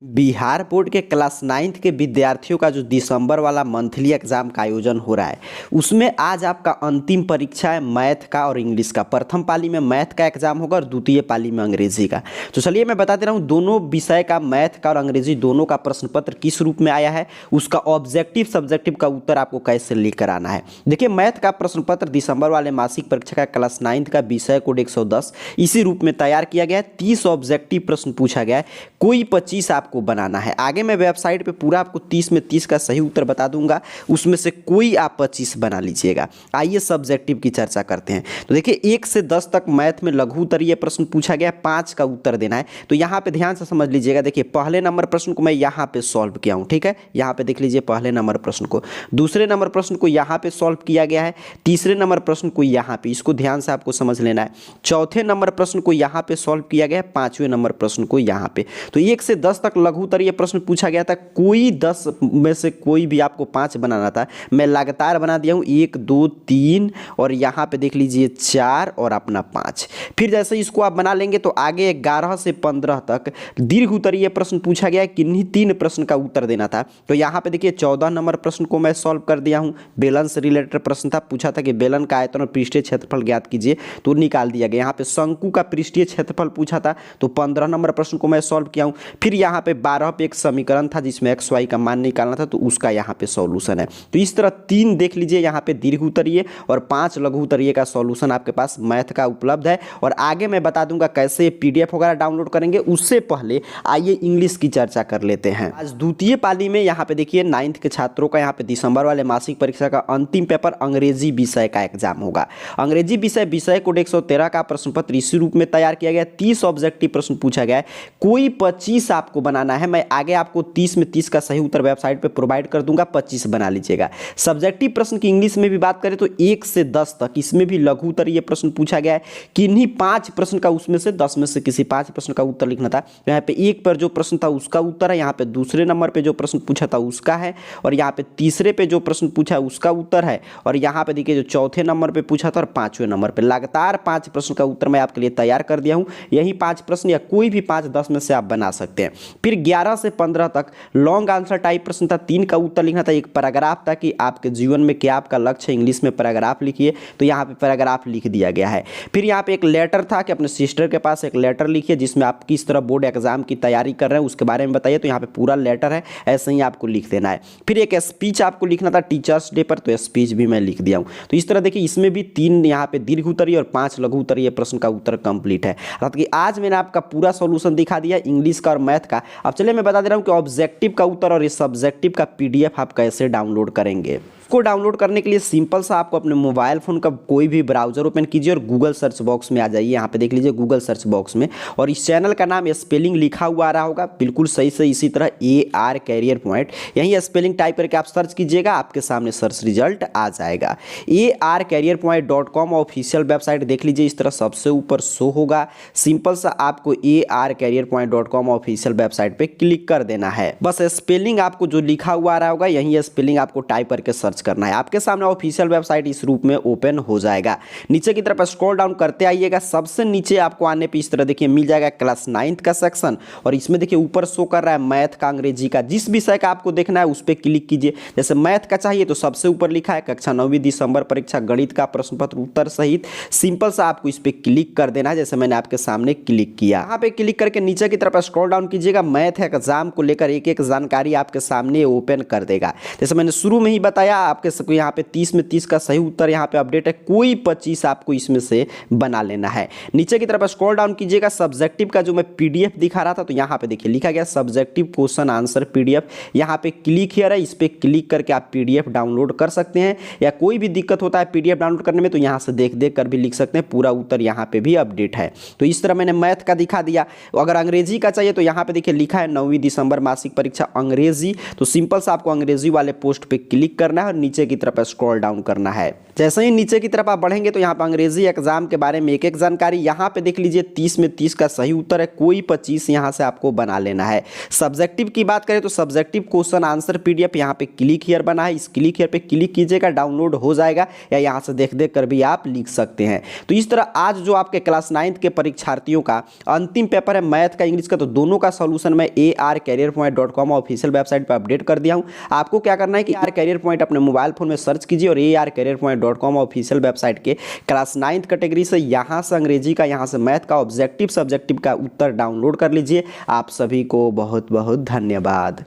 Bihar board के class 9th के विद्यार्थियों का जो दिसंबर वाला मंथली एग्जाम का आयोजन हो रहा है उसमें आज आपका अंतिम परीक्षा है मैथ का और इंग्लिश का। प्रथम पाली में मैथ का एग्जाम होगा और द्वितीय पाली में अंग्रेजी का। तो चलिए मैं बता दे रहा हूँ दोनों विषय का, मैथ का और अंग्रेजी दोनों का प्रश्न पत्र किस रूप में आया है, उसका ऑब्जेक्टिव सब्जेक्टिव का उत्तर आपको कैसे लेकर आना है। देखिए मैथ का प्रश्न पत्र दिसंबर वाले मासिक परीक्षा का क्लास 9th का विषय कोड 110 इसी रूप में तैयार किया गया है। 30 ऑब्जेक्टिव प्रश्न पूछा गया है, कोई 25 आपको बनाना है। आगे मैं वेबसाइट पे पूरा आपको 30 में 30 का सही उत्तर बता दूंगा, उसमें से कोई आप 25 बना लीजिएगा। आइए सब्जेक्टिव की चर्चा करते हैं। तो देखिए 1 से 10 तक मैथ में लघु उत्तरीय प्रश्न पूछा गया, 5 का उत्तर देना है। तो यहाँ पे ध्यान से समझ लीजिएगा। देखिए पहले नंबर प्रश्न को मैं यहाँ पे सॉल्व किया हूँ, ठीक है। यहाँ पे देख लीजिए पहले नंबर प्रश्न को, दूसरे नंबर प्रश्न को यहाँ पे सॉल्व किया गया है, तीसरे नंबर प्रश्न को यहाँ पे, इसको ध्यान से आपको समझ लेना है। चौथे नंबर प्रश्न को यहाँ पे सॉल्व किया गया है, पांचवें नंबर प्रश्न को यहाँ पे। तो 1 से 10 तक लघु उत्तरीय प्रश्न पूछा गया था, कोई 10 में से कोई भी आपको 5 बनाना था। मैं लगातार बना दिया हूँ 1 2 3 और यहाँ पे देख लीजिए 4 और अपना 5। फिर जैसे इसको आप बना लेंगे तो आगे 11 से 15 तक दीर्घ उत्तरीय प्रश्न पूछा गया है, किन्हीं 3 प्रश्न का उत्तर देना था। तो यहाँ पे देखिए 14 नंबर प्रश्न को मैं सॉल्व कर दिया हूँ। बेलन से रिलेटेड प्रश्न था, पूछा था कि बेलन का आयतन और पृष्ठीय क्षेत्रफल ज्ञात कीजिए, तो निकाल दिया गया। यहाँ पे शंकु का पृष्ठीय क्षेत्रफल पूछा था, तो 15 नंबर प्रश्न को मैं सॉल्व किया हूँ। फिर यहाँ पे 12 पे एक समीकरण था जिसमें एक्स वाई का मान निकालना था, तो उसका यहाँ पे सॉल्यूशन है। तो इस तरह 3 देख लीजिए यहाँ पे दीर्घ उत्तरीय और 5 लघु उत्तरीय का सॉल्यूशन आपके पास मैथ का उपलब्ध है। और आगे मैं बता दूंगा कैसे पीडीएफ वगैरह डाउनलोड करेंगे। उससे पहले आइए इंग्लिश की चर्चा कर लेते हैं। आज द्वितीय पाली में यहाँ पे देखिए 9th के छात्रों का यहाँ पे दिसंबर वाले मासिक परीक्षा का अंतिम पेपर अंग्रेजी विषय का एग्जाम होगा। अंग्रेजी विषय कोड 113 का प्रश्न पत्र इसी रूप में तैयार किया गया। 30 ऑब्जेक्टिव प्रश्न पूछा गया है, कोई 25 आपको बनाना है। मैं आगे आपको 30 में 30 का सही उत्तर वेबसाइट पे प्रोवाइड कर दूंगा, 25 बना लीजिएगा। सब्जेक्टिव प्रश्न की इंग्लिश में भी बात करें तो 1 से 10 तक इसमें भी लघु उत्तरीय प्रश्न पूछा गया है, किन्हीं 5 प्रश्न का, उसमें से 10 में से किसी 5 प्रश्न का उत्तर लिखना था। यहाँ पे 1 पर जो प्रश्न था उसका उत्तर है, यहाँ पे दूसरे नंबर पे जो प्रश्न पूछा था उसका है, और यहाँ पे तीसरे पे जो प्रश्न पूछा है उसका उत्तर है, और यहाँ पे देखिए जो चौथे नंबर पे पूछा था और 5वें नंबर पे लगातार 5 प्रश्न का उत्तर मैं आपके लिए तैयार कर दिया हूँ। यही 5 प्रश्न या कोई भी 5-10 में से आप बना सकते हैं। फिर 11 से 15 तक लॉन्ग आंसर टाइप प्रश्न था, 3 का उत्तर लिखना था। एक पैराग्राफ था कि आपके जीवन में क्या आपका लक्ष्य है, इंग्लिश में पैराग्राफ लिखिए, तो यहाँ पे पैराग्राफ लिख दिया गया है। फिर यहाँ पे एक लेटर था कि अपने सिस्टर के पास एक लेटर लिखिए जिसमें आप किस तरह बोर्ड एग्जाम की तैयारी कर रहे हैं उसके बारे में बताइए, तो यहाँ पे पूरा लेटर है, ऐसे ही आपको लिख देना है। फिर एक स्पीच आपको लिखना था टीचर्स डे पर, तो स्पीच भी मैं लिख दिया हूँ। तो इस तरह देखिए इसमें भी 3 यहाँ पे दीर्घ उत्तरीय और 5 लघु उत्तरीय प्रश्न का उत्तर कंप्लीट है। अर्थात कि आज मैंने आपका पूरा सॉल्यूशन दिखा दिया इंग्लिश का और मैथ का। अब चलिए मैं बता दे रहा हूँ कि ऑब्जेक्टिव का उत्तर और इस सब्जेक्टिव का पीडीएफ आप कैसे डाउनलोड करेंगे। इसको डाउनलोड करने के लिए सिंपल सा आपको अपने मोबाइल फोन का कोई भी ब्राउजर ओपन कीजिए और गूगल सर्च बॉक्स में आ जाइए। यहाँ पे देख लीजिए गूगल सर्च बॉक्स में, और इस चैनल का नाम स्पेलिंग लिखा हुआ आ रहा होगा बिल्कुल सही से, इसी तरह AR कैरियर पॉइंट, यही स्पेलिंग टाइप करके आप सर्च कीजिएगा, आपके सामने सर्च रिजल्ट आ जाएगा। ARCareerPoint.com ऑफिशियल वेबसाइट देख लीजिए, इस तरह सबसे ऊपर शो होगा। सिंपल सा आपको ARCareerPoint.com ऑफिशियल वेबसाइट पे क्लिक कर देना है। बस स्पेलिंग आपको जो लिखा हुआ आ रहा होगा यही स्पेलिंग आपको टाइप करके सर्च करना है। आपके सामने ऑफिशियल वेबसाइट इस रूप में ओपन हो जाएगा। नीचे की तरफ स्क्रॉल डाउन करते आइएगा, सबसे नीचे आपको आने पे इस तरह देखिए मिल जाएगा क्लास 9th का सेक्शन, और इसमें देखिए ऊपर शो कर रहा है मैथ का, अंग्रेजी का। जिस विषय का आपको देखना है उस पर क्लिक कीजिए। जैसे मैथ का चाहिए तो सबसे ऊपर लिखा है कक्षा 9वीं दिसंबर परीक्षा गणित का प्रश्न पत्र उत्तर सहित। सिंपल सा आपको इस पर क्लिक कर देना है, जैसे मैंने आपके सामने क्लिक किया। यहाँ पे क्लिक करके नीचे की तरफ स्क्रॉल डाउन कीजिएगा, मैथ एग्जाम को लेकर एक एक जानकारी आपके सामने ओपन कर देगा। जैसे मैंने शुरू में ही बताया आपके सबको यहाँ पे 30 में 30 का सही उत्तर यहाँ पे अपडेट है, कोई 25 आपको इसमें से बना लेना है। नीचे की तरफ स्क्रॉल डाउन कीजिएगा, सब्जेक्टिव का जो मैं पीडीएफ दिखा रहा था तो यहाँ पे देखिए लिखा गया सब्जेक्टिव क्वेश्चन आंसर पीडीएफ। यहाँ पे क्लिक हियर है, इस पे क्लिक करके आप पीडीएफ डाउनलोड कर सकते हैं, या कोई भी दिक्कत होता है पीडीएफ डाउनलोड करने में तो यहाँ से देख देख कर भी लिख सकते हैं, पूरा उत्तर यहाँ पे भी अपडेट है। तो इस तरह मैंने मैथ का दिखा दिया। अगर अंग्रेजी का चाहिए तो यहाँ पे देखिए लिखा है 9वीं दिसंबर मासिक परीक्षा अंग्रेजी, तो सिंपल सा आपको अंग्रेजी वाले पोस्ट पे क्लिक करना है और नीचे की तरफ स्क्रॉल डाउन करना है। जैसे ही नीचे की तरफ आप बढ़ेंगे तो यहाँ पर अंग्रेजी एग्जाम के बारे में एक एक जानकारी। यहाँ पे देख लीजिए 30 में 30 का सही उत्तर है, कोई 25 यहाँ से आपको बना लेना है। सब्जेक्टिव की बात करें तो सब्जेक्टिव क्वेश्चन आंसर पीडीएफ यहाँ पे क्लिक हियर बना है, इस क्लिक हियर पे क्लिक कीजिएगा, डाउनलोड हो जाएगा, या यहाँ से देख देख कर भी आप लिख सकते हैं। तो इस तरह आज जो आपके क्लास 9th के परीक्षार्थियों का अंतिम पेपर है मैथ का इंग्लिश का, तो दोनों का सॉल्यूशन मैं arcareerpoint.com ऑफिशियल वेबसाइट पर अपडेट कर दिया हूँ। आपको क्या करना है कि AR कैरियर पॉइंट अपने मोबाइल फोन में सर्च कीजिए और arcareerpoint.com ऑफिशियल वेबसाइट के क्लास 9th कैटेगरी से यहाँ से अंग्रेजी का, यहाँ से मैथ का, ऑब्जेक्टिव सब्जेक्टिव का उत्तर डाउनलोड कर लीजिए। आप सभी को बहुत बहुत धन्यवाद।